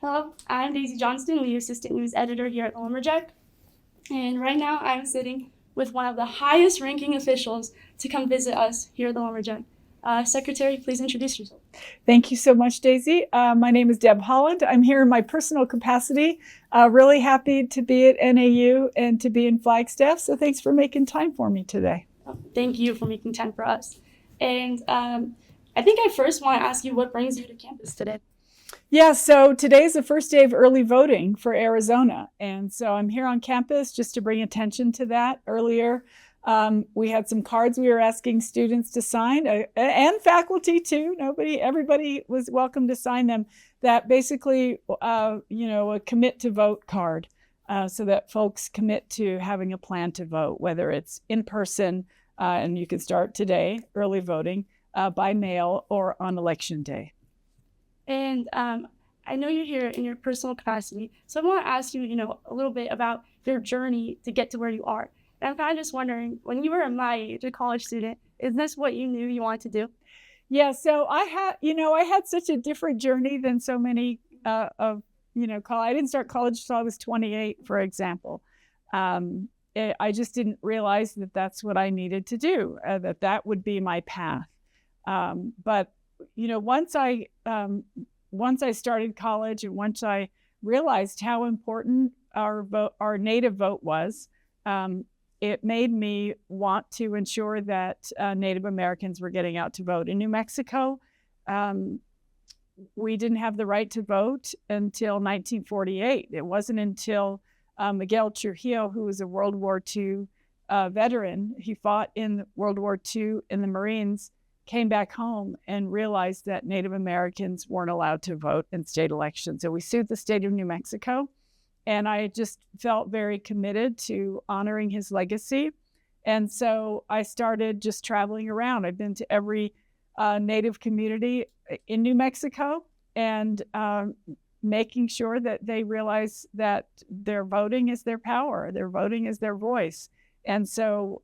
Hello, I'm Daisy Johnston, lead assistant news editor here at Lumberjack. And right now I'm sitting with one of the highest ranking officials to come visit us here at the Lumberjack. Secretary, please introduce yourself. Thank you so much, Daisy. My name is Deb Haaland. I'm here in my personal capacity. Really happy to be at NAU and to be in Flagstaff. So thanks for making time for me today. Thank you for making time for us. And I think I first want to ask you what brings you to campus today. Yeah, so today's the first day of early voting for Arizona. And so I'm here on campus just to bring attention to that. Earlier, we had some cards we were asking students to sign, and faculty too. Everybody was welcome to sign them. That basically, a commit to vote card, so that folks commit to having a plan to vote, whether it's in person, and you can start today, early voting, by mail, or on election day. And I know you're here in your personal capacity, so I want to ask you, a little bit about your journey to get to where you are. And I'm kind of just wondering, when you were my age, a college student, is this what you knew you wanted to do? Yeah, so I had such a different journey than so many college. I didn't start college until I was 28, for example. I just didn't realize that that's what I needed to do, that would be my path. But once I started college and once I realized how important our native vote was, it made me want to ensure that Native Americans were getting out to vote. In New Mexico, we didn't have the right to vote until 1948. It wasn't until Miguel Trujillo, who was a World War II veteran, he fought in World War II in the Marines, came back home and realized that Native Americans weren't allowed to vote in state elections. So we sued the state of New Mexico, and I just felt very committed to honoring his legacy. And so I started just traveling around. I've been to every Native community in New Mexico and making sure that they realize that their voting is their power, their voting is their voice. And so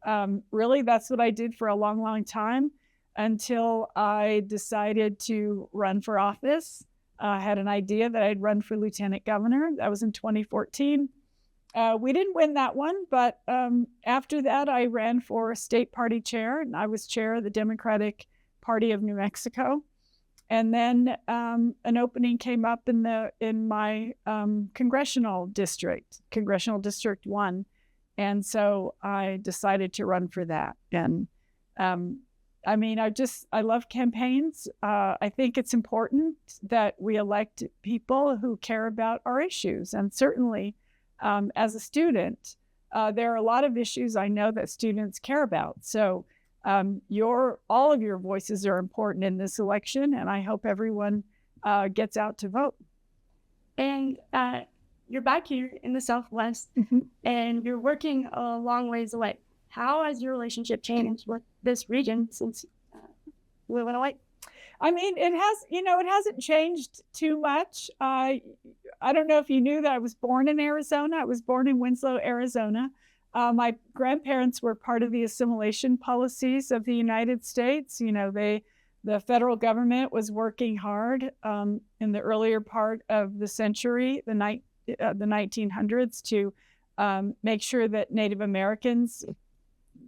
really that's what I did for a long, long time, until I decided to run for office. I had an idea that I'd run for lieutenant governor. That was in 2014. We didn't win that one, but after that, I ran for state party chair, and I was chair of the Democratic Party of New Mexico. And then an opening came up in my congressional district, Congressional District 1. And so I decided to run for that. And I love campaigns. I think it's important that we elect people who care about our issues. And certainly, as a student, there are a lot of issues I know that students care about. So all of your voices are important in this election, and I hope everyone gets out to vote. And you're back here in the Southwest, and you're working a long ways away. How has your relationship changed with this region since we went away? It hasn't changed too much. I don't know if you knew that I was born in Arizona. I was born in Winslow, Arizona. My grandparents were part of the assimilation policies of the United States. The federal government was working hard in the earlier part of the century, the 1900s, to make sure that Native Americans,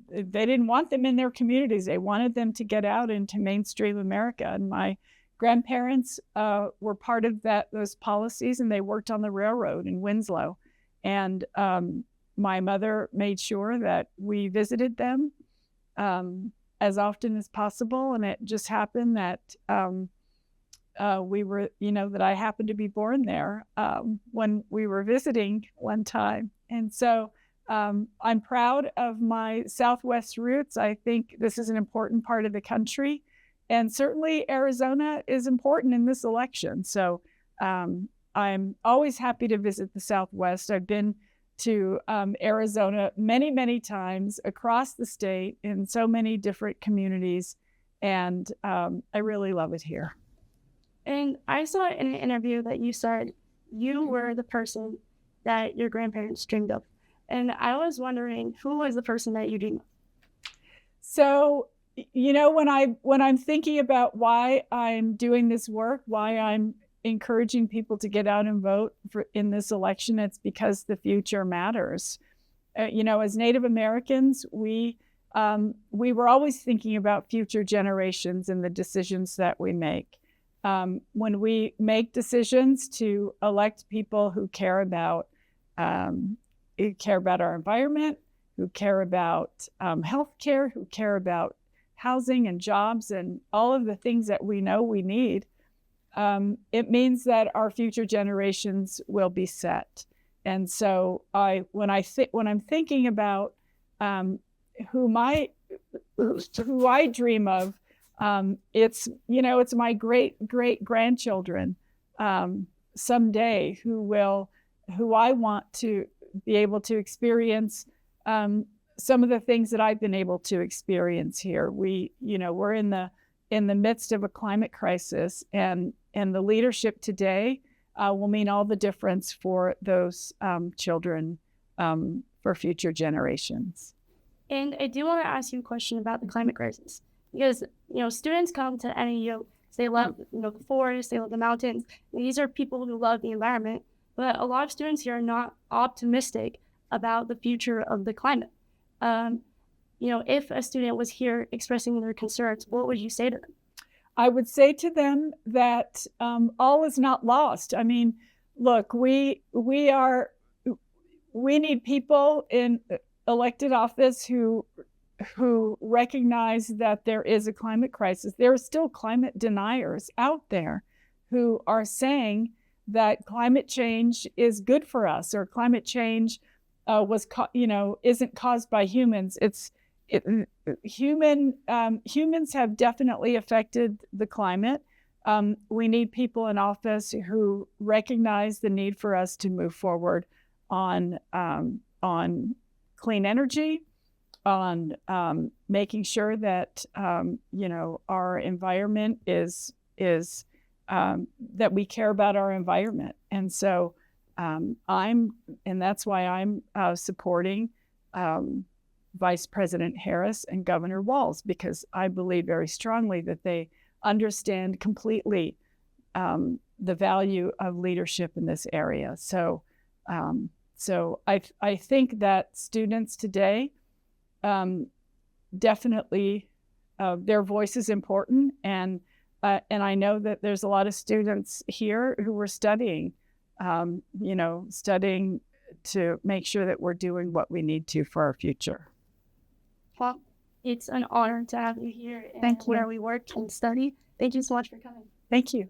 they didn't want them in their communities. They wanted them to get out into mainstream America. And my grandparents were part of those policies, and they worked on the railroad in Winslow. And my mother made sure that we visited them as often as possible. And it just happened that that I happened to be born there when we were visiting one time. And so I'm proud of my Southwest roots. I think this is an important part of the country. And certainly Arizona is important in this election. So I'm always happy to visit the Southwest. I've been to Arizona many, many times across the state in so many different communities. And I really love it here. And I saw in an interview that you said you were the person that your grandparents dreamed of. And I was wondering, who was the person that you dreamed of? So, when I'm thinking about why I'm doing this work, why I'm encouraging people to get out and vote in this election, it's because the future matters. As Native Americans, we were always thinking about future generations and the decisions that we make. When we make decisions to elect people who care about our environment, who care about healthcare, who care about housing and jobs and all of the things that we know we need, it means that our future generations will be set. And so when I'm thinking about who I dream of, it's my great grandchildren someday who I want to be able to experience some of the things that I've been able to experience here. We're in the midst of a climate crisis, and the leadership today will mean all the difference for those children for future generations. And I do want to ask you a question about the climate crisis, because students come to NAU, they love the forest, they love the mountains. These are people who love the environment, but a lot of students here are not optimistic about the future of the climate. If a student was here expressing their concerns, what would you say to them? I would say to them that all is not lost. I mean, look, we need people in elected office who recognize that there is a climate crisis. There are still climate deniers out there who are saying that climate change is good for us, or climate change isn't caused by humans. Humans have definitely affected the climate. We need people in office who recognize the need for us to move forward on clean energy, on making sure that our environment is that we care about our environment. And so that's why I'm supporting Vice President Harris and Governor Walz, because I believe very strongly that they understand completely the value of leadership in this area. So I think that students today definitely their voice is important, and I know that there's a lot of students here who are studying to make sure that we're doing what we need to for our future. Well, it's an honor to have you here Thank you. Where we work and study. Thank you so much for coming. Thank you.